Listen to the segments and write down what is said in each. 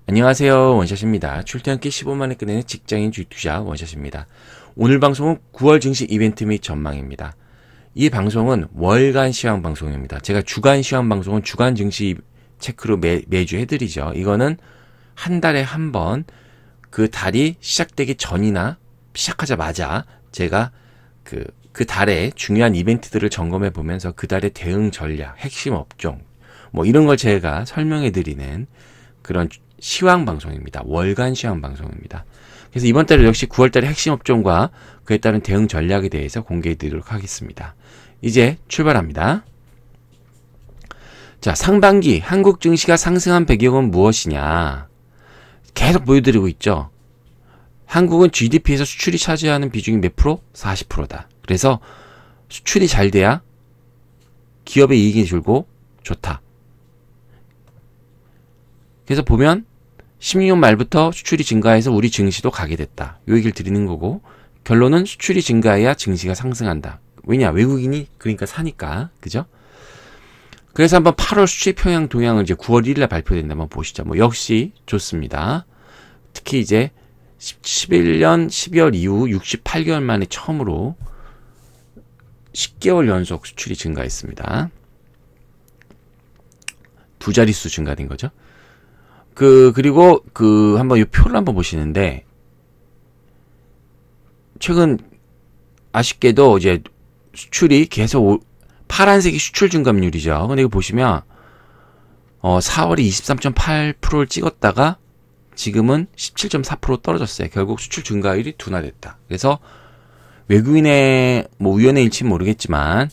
안녕하세요, 원샷입니다. 출퇴근길 15만에 끝내는 직장인 주투자 원샷입니다. 오늘 방송은 9월 증시 이벤트 및 전망입니다. 이 방송은 월간 시황 방송입니다. 제가 주간 시황 방송은 주간 증시 체크로 매주 해드리죠. 이거는 한 달에 한 번 그 달이 시작되기 전이나 시작하자마자 제가 그 달에 중요한 이벤트들을 점검해 보면서 그 달의 대응 전략, 핵심 업종, 뭐 이런 걸 제가 설명해 드리는 그런 시황 방송입니다. 월간 시황 방송입니다. 그래서 이번 달에 역시 9월 달의 핵심 업종과 그에 따른 대응 전략에 대해서 공개해 드리도록 하겠습니다. 이제 출발합니다. 자, 상반기 한국 증시가 상승한 배경은 무엇이냐? 계속 보여드리고 있죠. 한국은 GDP에서 수출이 차지하는 비중이 몇 프로? 40%다. 그래서 수출이 잘 돼야 기업의 이익이 줄고 좋다. 그래서 보면 16년 말부터 수출이 증가해서 우리 증시도 가게 됐다. 요 얘기를 드리는 거고, 결론은 수출이 증가해야 증시가 상승한다. 왜냐? 외국인이 그러니까 사니까. 그죠? 그래서 한번 8월 수출 평양 동향을 이제 9월 1일에 발표된다. 한번 보시죠. 뭐 역시 좋습니다. 특히 이제 11년 12월 이후 68개월 만에 처음으로 10개월 연속 수출이 증가했습니다. 두 자릿수 증가된 거죠. 그리고 한번 이 표를 한번 보시는데, 최근 아쉽게도 이제 수출이 계속 파란색이 수출 증감률이죠. 근데 이거 보시면 4월에 23.8%를 찍었다가 지금은 17.4% 떨어졌어요. 결국 수출 증가율이 둔화됐다. 그래서 외국인의 뭐 우연의 일치는 모르겠지만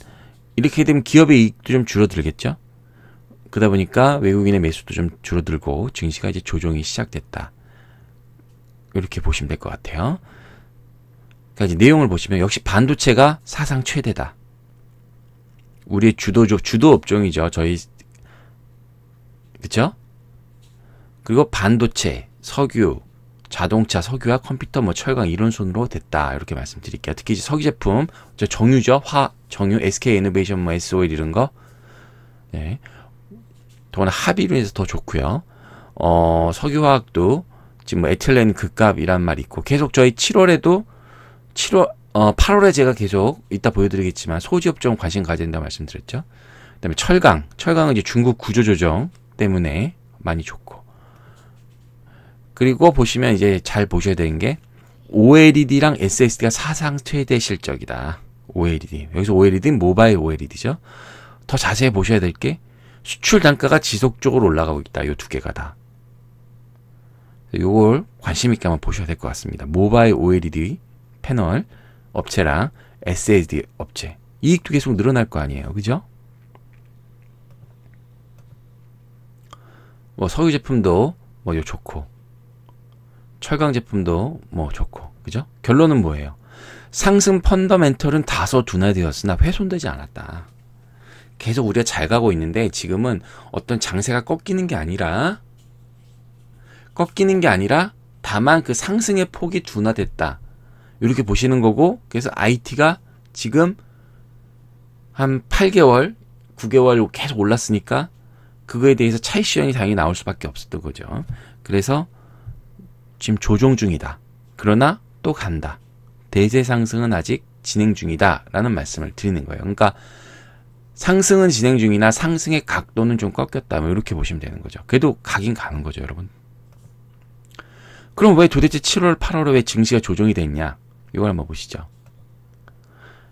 이렇게 되면 기업의 이익도 좀 줄어들겠죠. 그러다 보니까 외국인의 매수도 좀 줄어들고 증시가 이제 조정이 시작됐다. 이렇게 보시면 될 것 같아요. 그러니까 이제 내용을 보시면 역시 반도체가 사상 최대다. 우리의 주도 업종이죠. 저희, 그쵸? 그리고 반도체, 석유, 자동차, 석유와 컴퓨터, 뭐 철강 이런 순으로 됐다. 이렇게 말씀드릴게요. 특히 이제 석유 제품, 정유죠. 정유, SK 이노베이션, 뭐 SOL 이런 거. 네. 더구나 합의로 해서 더 좋고요. 석유화학도 지금 뭐 에틸렌 급값이란 말이 있고, 계속 저희 8월에 제가 계속 이따 보여드리겠지만 소지업종 관심 가져야 된다고 말씀드렸죠. 그 다음에 철강은 이제 중국 구조조정 때문에 많이 좋고. 그리고 보시면 이제 잘 보셔야 되는 게 OLED랑 SSD가 사상 최대 실적이다. OLED. 여기서 OLED는 모바일 OLED죠. 더 자세히 보셔야 될 게 수출 단가가 지속적으로 올라가고 있다. 요 두 개가 다. 요걸 관심 있게 한번 보셔야 될 것 같습니다. 모바일 OLED 패널 업체랑 SSD 업체. 이익도 계속 늘어날 거 아니에요. 그죠? 뭐 석유 제품도 뭐 요 좋고, 철강 제품도 뭐 좋고. 그죠? 결론은 뭐예요? 상승 펀더멘털은 다소 둔화되었으나 훼손되지 않았다. 계속 우리가 잘 가고 있는데 지금은 어떤 장세가 꺾이는 게 아니라 다만 그 상승의 폭이 둔화됐다. 이렇게 보시는 거고, 그래서 IT가 지금 한 8개월, 9개월 계속 올랐으니까 그거에 대해서 차익 실현이 당연히 나올 수밖에 없었던 거죠. 그래서 지금 조정 중이다. 그러나 또 간다. 대세 상승은 아직 진행 중이다. 라는 말씀을 드리는 거예요. 그러니까 상승은 진행 중이나 상승의 각도는 좀 꺾였다. 뭐 이렇게 보시면 되는 거죠. 그래도 가긴 가는 거죠, 여러분. 그럼 왜 도대체 7월, 8월에 왜 증시가 조정이 됐냐? 이걸 한번 보시죠.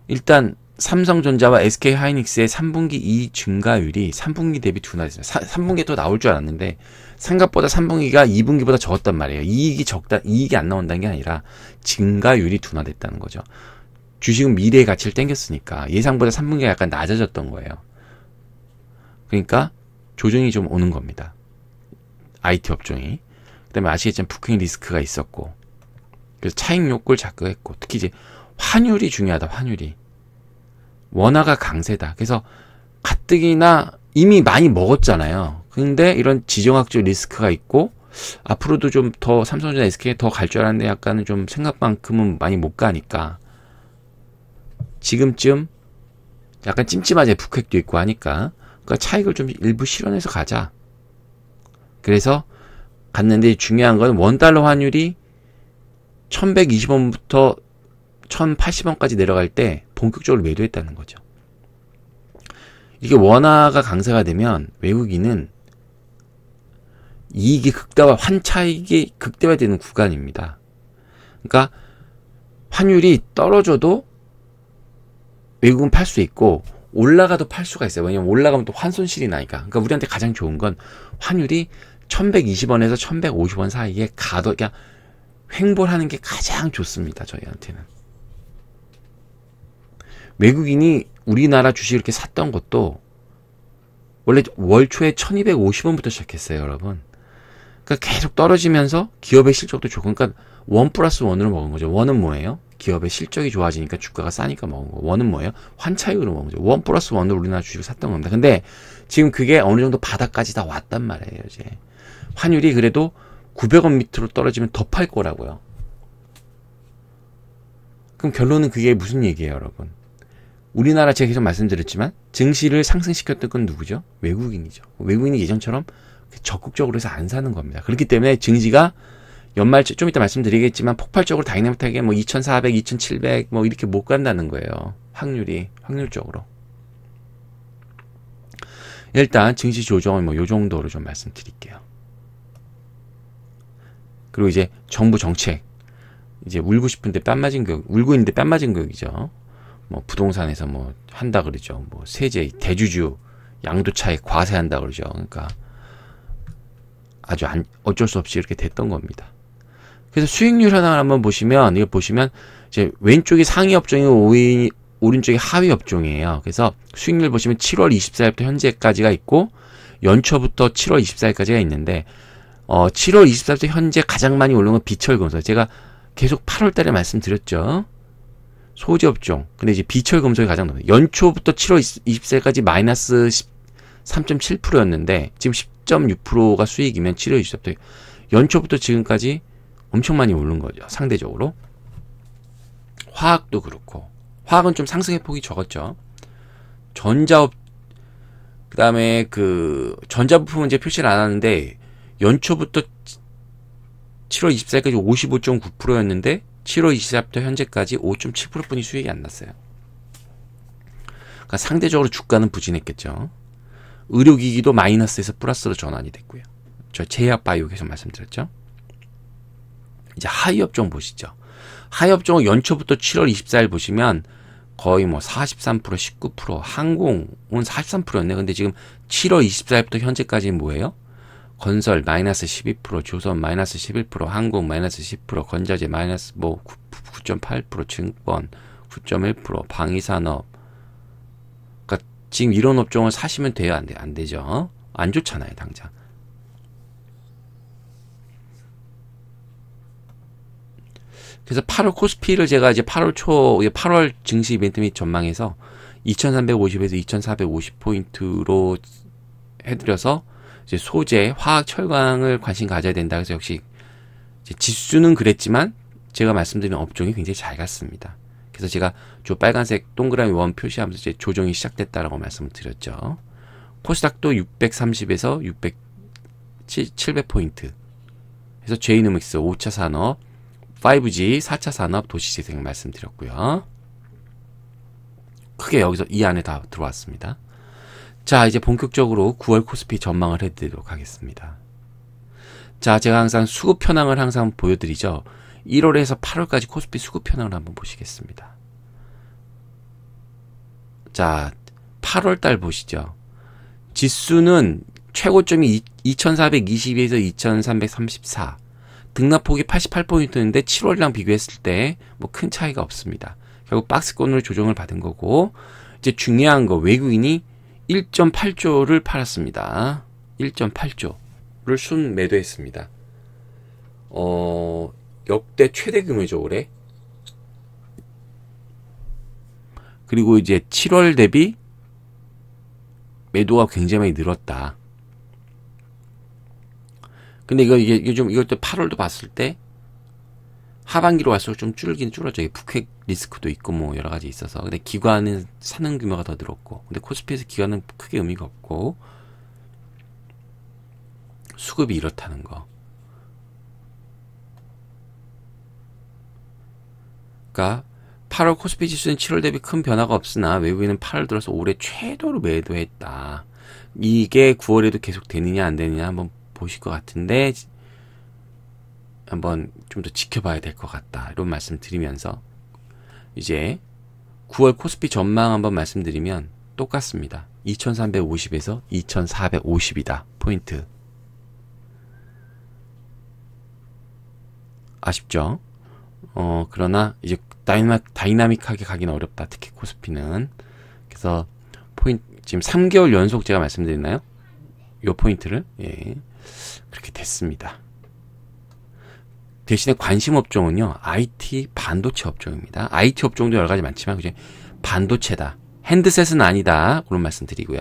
일단 삼성전자와 SK하이닉스의 3분기 이익 증가율이 3분기 대비 둔화됐습니다. 3분기에 또 나올 줄 알았는데 생각보다 3분기가 2분기보다 적었단 말이에요. 이익이 안 나온다는 게 아니라 증가율이 둔화됐다는 거죠. 주식은 미래의 가치를 땡겼으니까 예상보다 3분기가 약간 낮아졌던 거예요. 그러니까 조정이 좀 오는 겁니다. IT 업종이. 그 다음에 아시겠지만 북핵 리스크가 있었고, 그래서 차익 욕구를 자극했고, 특히 이제 환율이 중요하다. 환율이 원화가 강세다. 그래서 가뜩이나 이미 많이 먹었잖아요. 근데 이런 지정학적 리스크가 있고 앞으로도 좀 더 삼성전자, SK 더 갈 줄 알았는데 약간은 좀 생각만큼은 많이 못 가니까 지금쯤 약간 찜찜하게 북핵도 있고 하니까 그러니까 차익을 좀 일부 실현해서 가자. 그래서 갔는데 중요한 건 원달러 환율이 1120원부터 1080원까지 내려갈 때 본격적으로 매도했다는 거죠. 이게 원화가 강세가 되면 외국인은 이익이 극대화, 환차익이 극대화되는 구간입니다. 그러니까 환율이 떨어져도 외국은 팔 수 있고 올라가도 팔 수가 있어요. 왜냐면 올라가면 또 환손실이 나니까. 그러니까 우리한테 가장 좋은 건 환율이 1120원에서 1150원 사이에 가도 그냥 횡보하는 게 가장 좋습니다. 저희한테는. 외국인이 우리나라 주식 이렇게 샀던 것도 원래 월 초에 1250원부터 시작했어요, 여러분. 그러니까 계속 떨어지면서 기업의 실적도 좋고, 그러니까 1+1으로 먹은 거죠. 1은 뭐예요? 기업의 실적이 좋아지니까 주가가 싸니까 먹은 거. 1은 뭐예요? 환차익으로 먹은 거죠. 1+1으로 우리나라 주식을 샀던 겁니다. 근데 지금 그게 어느 정도 바닥까지 다 왔단 말이에요, 이제. 환율이 그래도 900원 밑으로 떨어지면 더 팔 거라고요. 그럼 결론은 그게 무슨 얘기예요, 여러분? 우리나라 제가 계속 말씀드렸지만 증시를 상승시켰던 건 누구죠? 외국인이죠. 외국인이 예전처럼 적극적으로 해서 안 사는 겁니다. 그렇기 때문에 증시가 연말 좀 이따 말씀드리겠지만 폭발적으로 다이내믹하게 뭐 2400, 2700 뭐 이렇게 못 간다는 거예요. 확률적으로. 일단 증시 조정은 뭐 요 정도로 좀 말씀드릴게요. 그리고 이제 정부 정책, 이제 울고 싶은데 뺨 맞은 교육, 울고 있는데 뺨 맞은 교육이죠. 뭐 부동산에서 뭐 한다 그러죠. 뭐 세제, 대주주, 양도차익 과세한다 그러죠. 그러니까 아주 어쩔 수 없이 이렇게 됐던 겁니다. 그래서 수익률 현황을 한번 보시면, 이거 보시면 이제 왼쪽이 상위 업종이고 오른쪽이 하위 업종이에요. 그래서 수익률 보시면 7월 24일부터 현재까지가 있고 연초부터 7월 24일까지가 있는데 7월 24일부터 현재 가장 많이 오른 건 비철금속. 제가 계속 8월 달에 말씀드렸죠. 소재 업종. 근데 이제 비철금속이 가장 높아요. 연초부터 7월 24일까지 마이너스 3.7%였는데 지금 10.6%가 수익이면 7월 24일부터 연초부터 지금까지 엄청 많이 오른 거죠. 상대적으로. 화학도 그렇고. 화학은 좀 상승의 폭이 적었죠. 전자업, 그 다음에 전자부품은 이제 표시를 안 하는데 연초부터 7월 24일까지 55.9%였는데 7월 24일부터 현재까지 5.7%뿐이 수익이 안 났어요. 그러니까 상대적으로 주가는 부진했겠죠. 의료기기도 마이너스에서 플러스로 전환이 됐고요. 저 제약바이오 계속 말씀드렸죠. 이제 하이업종 보시죠. 하이업종은 연초부터 7월 24일 보시면 거의 뭐 43%, 19%, 항공은 43%였네. 근데 지금 7월 24일부터 현재까지 뭐예요? 건설 마이너스 12%, 조선 마이너스 11%, 항공 마이너스 10%, 건자재 마이너스 뭐 9.8%, 증권 9.1%, 방위산업. 그러니까 지금 이런 업종을 사시면 돼요? 안 돼요? 안 되죠. 안 좋잖아요, 당장. 그래서 8월 코스피를 제가 이제 8월 증시 이벤트 및 전망에서 2350에서 2450포인트로 해드려서 이제 소재, 화학, 철강을 관심 가져야 된다. 그래서 역시 이제 지수는 그랬지만 제가 말씀드린 업종이 굉장히 잘 갔습니다. 그래서 제가 저 빨간색 동그라미 원 표시하면서 이제 조정이 시작됐다라고 말씀을 드렸죠. 코스닥도 630에서 700포인트. 그래서 제이노믹스 5차 산업, 5G, 4차 산업, 도시재생 말씀드렸고요. 크게 여기서 이 안에 다 들어왔습니다. 자, 이제 본격적으로 9월 코스피 전망을 해드리도록 하겠습니다. 자, 제가 항상 수급 현황을 항상 보여드리죠. 1월에서 8월까지 코스피 수급 현황을 한번 보시겠습니다. 자, 8월달 보시죠. 지수는 최고점이 2422에서 2334. 등락폭이 88포인트인데 7월이랑 비교했을 때 뭐 큰 차이가 없습니다. 결국 박스권으로 조정을 받은 거고, 이제 중요한 거 외국인이 1.8조를 팔았습니다. 1.8조를 순 매도했습니다. 역대 최대 규모죠, 올해. 그리고 이제 7월 대비 매도가 굉장히 많이 늘었다. 근데 이게 좀, 이것도 8월도 봤을 때, 하반기로 갈수록 좀 줄긴 줄어져. 북핵 리스크도 있고, 뭐, 여러 가지 있어서. 근데 기관은 사는 규모가 더 늘었고, 근데 코스피에서 기관은 크게 의미가 없고, 수급이 이렇다는 거. 그러니까 8월 코스피 지수는 7월 대비 큰 변화가 없으나 외국인은 8월 들어서 올해 최고로 매도했다. 이게 9월에도 계속 되느냐 안 되느냐 한번 보실 것 같은데 한번 좀 더 지켜봐야 될 것 같다. 이런 말씀 드리면서 이제 9월 코스피 전망 한번 말씀드리면 똑같습니다. 2350에서 2450이다. 포인트. 아쉽죠? 그러나 이제 다이나믹하게 가기는 어렵다. 특히 코스피는. 그래서 포인트 지금 3개월 연속 제가 말씀드렸나요? 요 포인트를 예. 그렇게 됐습니다. 대신에 관심 업종은요. IT 반도체 업종입니다. IT 업종도 여러 가지 많지만 그죠? 반도체다. 핸드셋은 아니다. 그런 말씀 드리고요.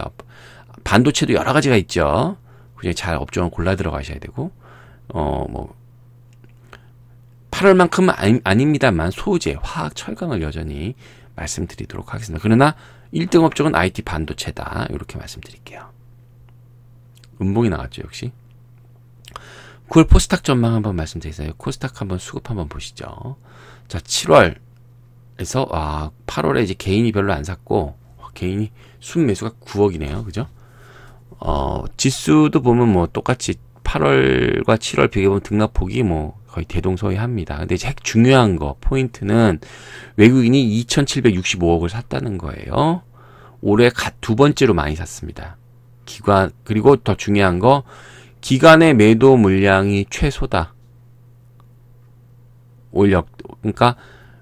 반도체도 여러 가지가 있죠. 그죠? 잘 업종을 골라 들어가셔야 되고 8월만큼은 아닙니다만 소재, 화학, 철강을 여전히 말씀드리도록 하겠습니다. 그러나 1등 업종은 IT 반도체다. 이렇게 말씀드릴게요. 음봉이 나왔죠, 역시. 9월 코스닥 전망 한번 말씀드리겠습니다. 코스닥 한번 수급 한번 보시죠. 자, 7월에서 8월에 이제 개인이 별로 안 샀고 개인이 순매수가 9억이네요. 그죠? 지수도 보면 뭐 똑같이 8월과 7월 비교해보면 등락폭이 뭐 거의 대동소이합니다. 근데 이제 중요한 거 포인트는 외국인이 2,765억을 샀다는 거예요. 올해 두 번째로 많이 샀습니다. 그리고 더 중요한 거 기관의 매도 물량이 최소다. 그러니까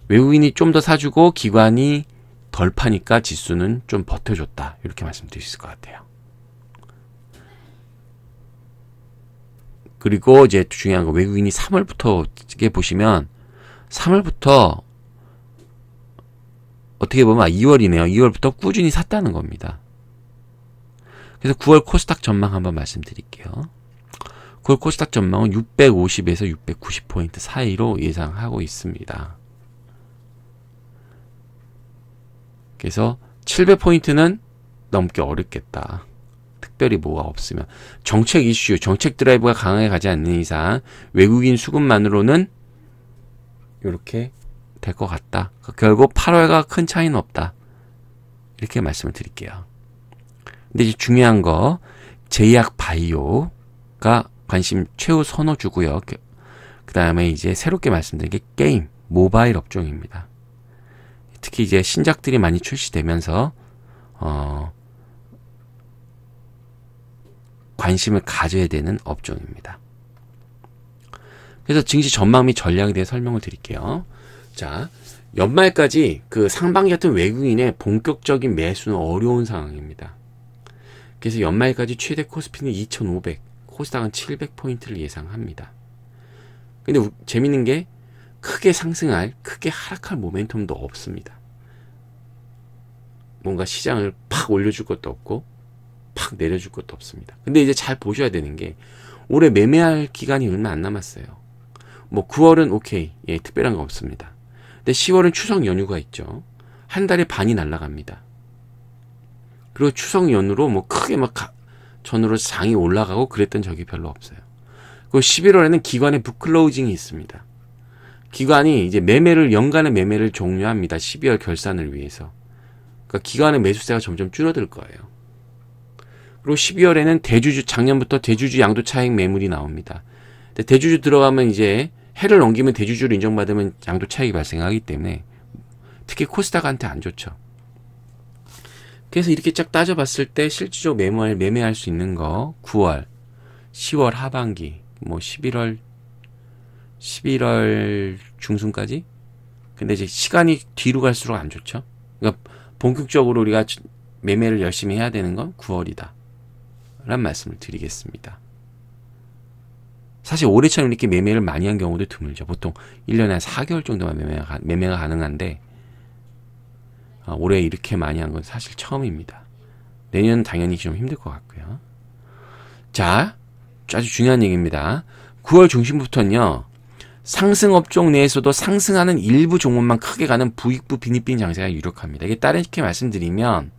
외국인이 좀 더 사주고 기관이 덜 파니까 지수는 좀 버텨줬다. 이렇게 말씀드릴 수 있을 것 같아요. 그리고 이제 중요한 거 외국인이 3월부터 이게 보시면 3월부터 어떻게 보면 2월이네요. 2월부터 꾸준히 샀다는 겁니다. 그래서 9월 코스닥 전망 한번 말씀드릴게요. 9월 코스닥 전망은 650에서 690포인트 사이로 예상하고 있습니다. 그래서 700포인트는 넘기 어렵겠다. 특별히 뭐가 없으면. 정책 이슈, 정책 드라이브가 강하게 가지 않는 이상 외국인 수급만으로는 이렇게 될 것 같다. 결국 8월과 큰 차이는 없다. 이렇게 말씀을 드릴게요. 근데 이제 중요한 거 제약 바이오가 관심 최후 선호주고요. 그 다음에 이제 새롭게 말씀드린 게 게임, 모바일 업종입니다. 특히 이제 신작들이 많이 출시되면서 관심을 가져야 되는 업종입니다. 그래서 증시 전망 및 전략에 대해 설명을 드릴게요. 자, 연말까지 그 상반기 같은 외국인의 본격적인 매수는 어려운 상황입니다. 그래서 연말까지 최대 코스피는 2,500, 코스닥은 700포인트를 예상합니다. 근데 재밌는 게 크게 상승할, 크게 하락할 모멘텀도 없습니다. 뭔가 시장을 팍 올려줄 것도 없고 팍 내려줄 것도 없습니다. 근데 이제 잘 보셔야 되는 게 올해 매매할 기간이 얼마 안 남았어요. 뭐 9월은 오케이, 예, 특별한 거 없습니다. 근데 10월은 추석 연휴가 있죠. 한 달에 반이 날아갑니다. 그리고 추석 연휴로 뭐 크게 막 전으로 장이 올라가고 그랬던 적이 별로 없어요. 그리고 11월에는 기관의 북클로징이 있습니다. 기관이 이제 연간의 매매를 종료합니다. 12월 결산을 위해서. 그러니까 기관의 매수세가 점점 줄어들 거예요. 그리고 12월에는 작년부터 대주주 양도 차익 매물이 나옵니다. 근데 대주주 들어가면 이제 해를 넘기면 대주주를 인정받으면 양도 차익이 발생하기 때문에 특히 코스닥한테 안 좋죠. 그래서 이렇게 쫙 따져봤을 때 실질적으로 매매할 수 있는 거 9월, 10월 하반기, 뭐 11월 중순까지. 근데 이제 시간이 뒤로 갈수록 안 좋죠. 그러니까 본격적으로 우리가 매매를 열심히 해야 되는 건 9월이다. 라는 말씀을 드리겠습니다. 사실 올해처럼 이렇게 매매를 많이 한 경우도 드물죠. 보통 1년에 한 4개월 정도만 매매가 가능한데 올해 이렇게 많이 한 건 사실 처음입니다. 내년은 당연히 좀 힘들 것 같고요. 자, 아주 중요한 얘기입니다. 9월 중심부터는요. 상승 업종 내에서도 상승하는 일부 종목만 크게 가는 부익부 빈익빈 장세가 유력합니다. 이게 다르게 말씀드리면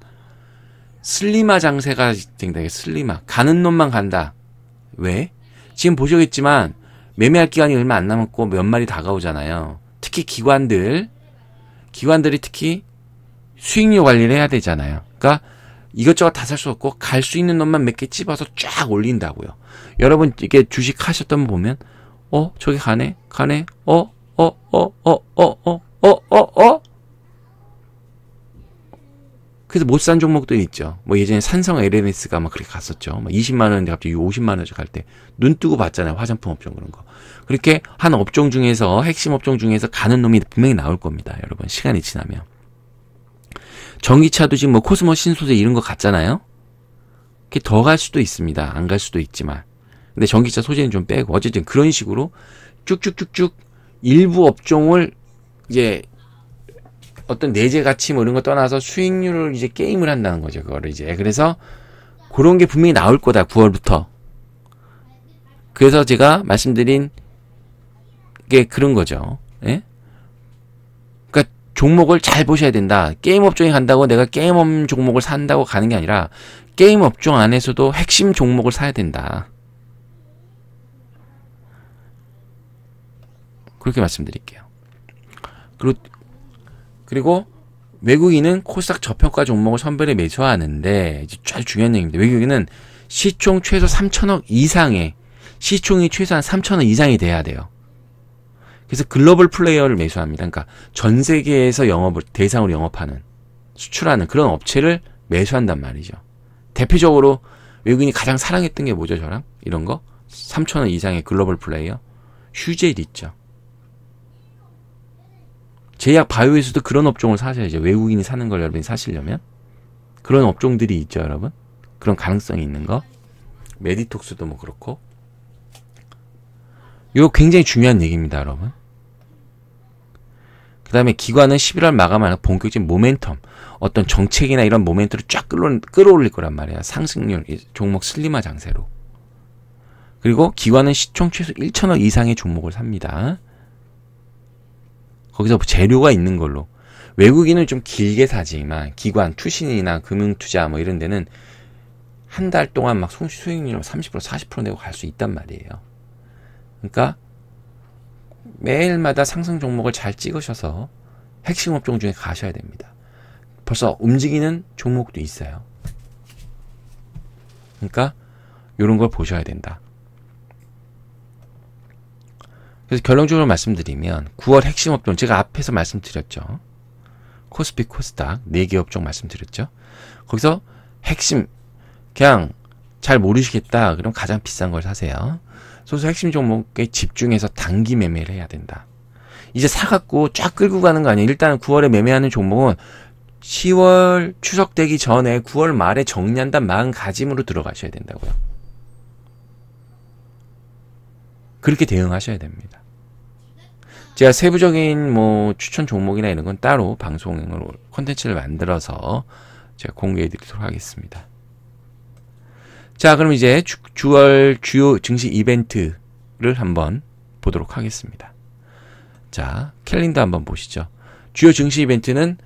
슬리마 장세가 된다. 슬리마. 가는 놈만 간다. 왜? 지금 보시겠지만 매매할 기간이 얼마 안 남았고 연말이 다가오잖아요. 특히 기관들 기관들이 특히 수익률 관리를 해야 되잖아요. 그러니까 이것저것 다 살 수 없고 갈 수 있는 놈만 몇 개 찝어서 쫙 올린다고요. 여러분 이게 주식 하셨던 분 보면 저기 가네 그래서 못 산 종목들이 있죠. 뭐 예전에 산성 LNS가 막 그렇게 갔었죠. 막 20만 원인데 갑자기 50만 원씩 갈 때 눈 뜨고 봤잖아요. 화장품 업종 그런 거. 그렇게 한 업종 중에서 핵심 업종 중에서 가는 놈이 분명히 나올 겁니다. 여러분 시간이 지나면. 전기차도 지금 뭐 코스모 신소재 이런 거 갔잖아요. 그게 더 갈 수도 있습니다. 안 갈 수도 있지만. 근데 전기차 소재는 좀 빼고 어쨌든 그런 식으로 쭉쭉쭉쭉 일부 업종을 이제 어떤 내재 가치 뭐 이런 거 떠나서 수익률을 이제 게임을 한다는 거죠. 그거를 이제. 그래서 그런 게 분명히 나올 거다. 9월부터. 그래서 제가 말씀드린 게 그런 거죠. 예? 그러니까 종목을 잘 보셔야 된다. 게임 업종에 간다고 내가 게임 종목을 산다고 가는 게 아니라 게임 업종 안에서도 핵심 종목을 사야 된다. 그렇게 말씀드릴게요. 그리고 외국인은 코스닥 저평가 종목을 선별해 매수하는데 이제 아주 중요한 얘기입니다. 외국인은 시총 최소 3천억 이상의 시총이 최소한 3천억 이상이 돼야 돼요. 그래서 글로벌 플레이어를 매수합니다. 그러니까 전 세계에서 대상으로 영업하는 수출하는 그런 업체를 매수한단 말이죠. 대표적으로 외국인이 가장 사랑했던 게 뭐죠, 저랑? 이런 거? 3천억 이상의 글로벌 플레이어? 휴젤 있죠. 제약 바이오에서도 그런 업종을 사셔야죠. 외국인이 사는 걸 여러분이 사시려면. 그런 업종들이 있죠, 여러분. 그런 가능성이 있는 거. 메디톡스도 뭐 그렇고. 이거 굉장히 중요한 얘기입니다, 여러분. 그 다음에 기관은 11월 마감하는 본격적인 모멘텀, 어떤 정책이나 이런 모멘텀을 쫙 끌어올릴 거란 말이야. 상승률, 종목 슬림화 장세로. 그리고 기관은 시총 최소 1천억 이상의 종목을 삽니다. 거기서 재료가 있는 걸로. 외국인은 좀 길게 사지만 기관, 투신이나 금융투자 뭐 이런 데는 한 달 동안 막 수익률 30% 40% 내고 갈 수 있단 말이에요. 그러니까 매일마다 상승 종목을 잘 찍으셔서 핵심 업종 중에 가셔야 됩니다. 벌써 움직이는 종목도 있어요. 그러니까 이런 걸 보셔야 된다. 그래서 결론적으로 말씀드리면 9월 핵심 업종 제가 앞에서 말씀드렸죠. 코스피, 코스닥 4개 업종 말씀드렸죠. 거기서 핵심 그냥 잘 모르시겠다. 그럼 가장 비싼 걸 사세요. 소수 핵심 종목에 집중해서 단기 매매를 해야 된다. 이제 사갖고 쫙 끌고 가는 거 아니에요. 일단 9월에 매매하는 종목은 10월 추석 되기 전에 9월 말에 정리한다는 마음가짐으로 들어가셔야 된다고요. 그렇게 대응하셔야 됩니다. 제가 세부적인 뭐 추천 종목이나 이런 건 따로 방송으로 콘텐츠를 만들어서 제가 공개해 드리도록 하겠습니다. 자, 그럼 이제 9월 주요 증시 이벤트를 한번 보도록 하겠습니다. 자, 캘린더 한번 보시죠. 주요 증시 이벤트는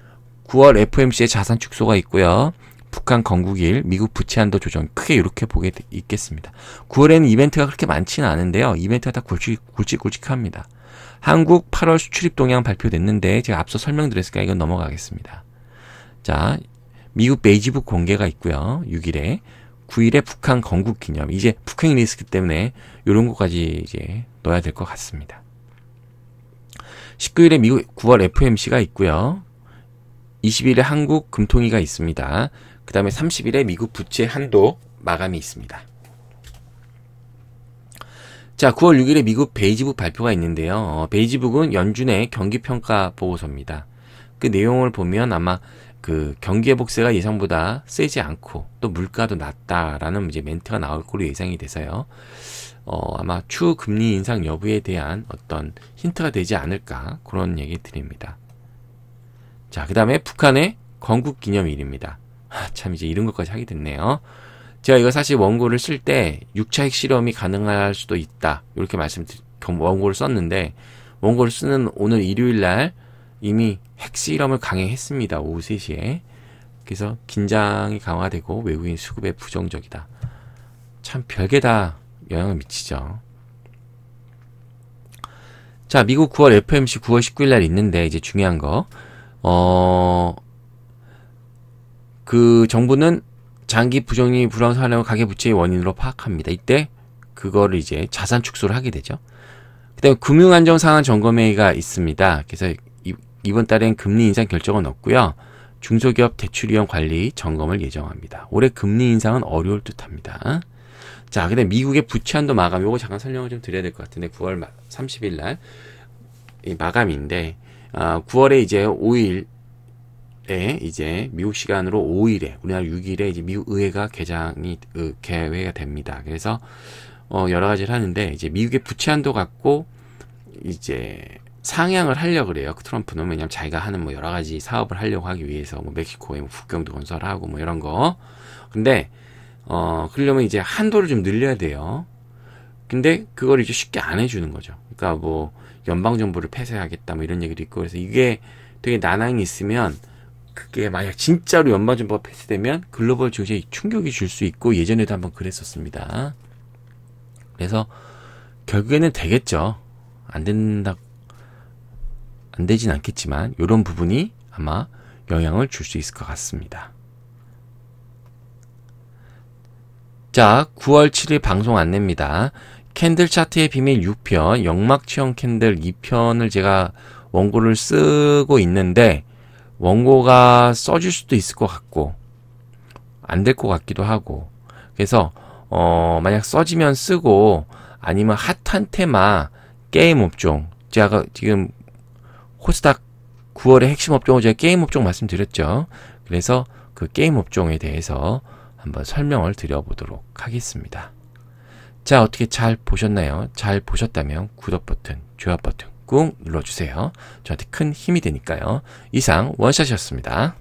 9월 FOMC의 자산 축소가 있고요. 북한 건국일, 미국 부채 한도 조정 크게 이렇게 보게 있겠습니다. 9월에는 이벤트가 그렇게 많지는 않은데요. 이벤트가 다 굵직굵직합니다. 한국 8월 수출입 동향 발표됐는데 제가 앞서 설명드렸으니까 이건 넘어가겠습니다. 자, 미국 베이지북 공개가 있고요. 6일에 9일에 북한 건국 기념. 이제 북핵 리스크 때문에 이런 것까지 이제 넣어야 될 것 같습니다. 19일에 미국 9월 FOMC가 있고요. 20일에 한국 금통위가 있습니다. 그 다음에 30일에 미국 부채 한도 마감이 있습니다. 자, 9월 6일에 미국 베이지북 발표가 있는데요. 베이지북은 연준의 경기평가 보고서입니다. 그 내용을 보면 아마 그 경기회복세가 예상보다 세지 않고 또 물가도 낮다라는 이제 멘트가 나올 걸로 예상이 돼서요. 아마 추후 금리 인상 여부에 대한 어떤 힌트가 되지 않을까 그런 얘기 드립니다. 자, 그 다음에 북한의 건국기념일입니다. 참 이제 이런 것까지 하게 됐네요. 제가 이거 사실 원고를 쓸 때 6차 핵실험이 가능할 수도 있다 이렇게 원고를 썼는데 원고를 쓰는 오늘 일요일날 이미 핵실험을 강행했습니다. 오후 3시에. 그래서 긴장이 강화되고 외국인 수급에 부정적이다. 참 별게 다 영향을 미치죠. 자, 미국 9월 FOMC 9월 19일 날 있는데 이제 중요한 거 그 정부는 장기 부정리 불황 가계부채의 원인으로 파악합니다. 이때 그거를 이제 자산 축소를 하게 되죠. 그다음에 금융안정상황 점검회의가 있습니다. 그래서 이번 달엔 금리 인상 결정은 없고요. 중소기업 대출위험 관리 점검을 예정합니다. 올해 금리 인상은 어려울 듯합니다. 자, 근데 미국의 부채한도 마감, 요거 잠깐 설명을 좀 드려야 될 것 같은데 9월 30일 날 마감인데 9월에 이제 5일에 이제 미국 시간으로 5일에 우리나라 6일에 이제 미국 의회가 개회가 됩니다. 그래서 여러 가지를 하는데 이제 미국의 부채 한도 갖고 이제 상향을 하려고 그래요. 그 트럼프는. 왜냐면 자기가 하는 뭐 여러 가지 사업을 하려고 하기 위해서 뭐 멕시코에 뭐 국경도 건설하고 뭐 이런 거. 근데 그러려면 이제 한도를 좀 늘려야 돼요. 근데 그걸 이제 쉽게 안 해주는 거죠. 그러니까 뭐 연방정부를 폐쇄하겠다 뭐 이런 얘기도 있고, 그래서 이게 되게 난항이 있으면 그게 만약 진짜로 연방정부가 폐쇄되면 글로벌 증시에 충격이 줄 수 있고, 예전에도 한번 그랬었습니다. 그래서 결국에는 되겠죠. 안 되진 않겠지만 이런 부분이 아마 영향을 줄 수 있을 것 같습니다. 자, 9월 7일 방송 안내입니다. 캔들 차트의 비밀 6편, 역막취형 캔들 2편을 제가 원고를 쓰고 있는데 원고가 써질 수도 있을 것 같고 안 될 것 같기도 하고, 그래서 만약 써지면 쓰고, 아니면 핫한 테마 게임 업종, 제가 지금 코스닥 9월의 핵심 업종을 제가 게임 업종 말씀드렸죠. 그래서 그 게임 업종에 대해서 한번 설명을 드려보도록 하겠습니다. 자, 어떻게 잘 보셨나요? 잘 보셨다면 구독 버튼, 좋아요 버튼 꾹 눌러주세요. 저한테 큰 힘이 되니까요. 이상 원샷이었습니다.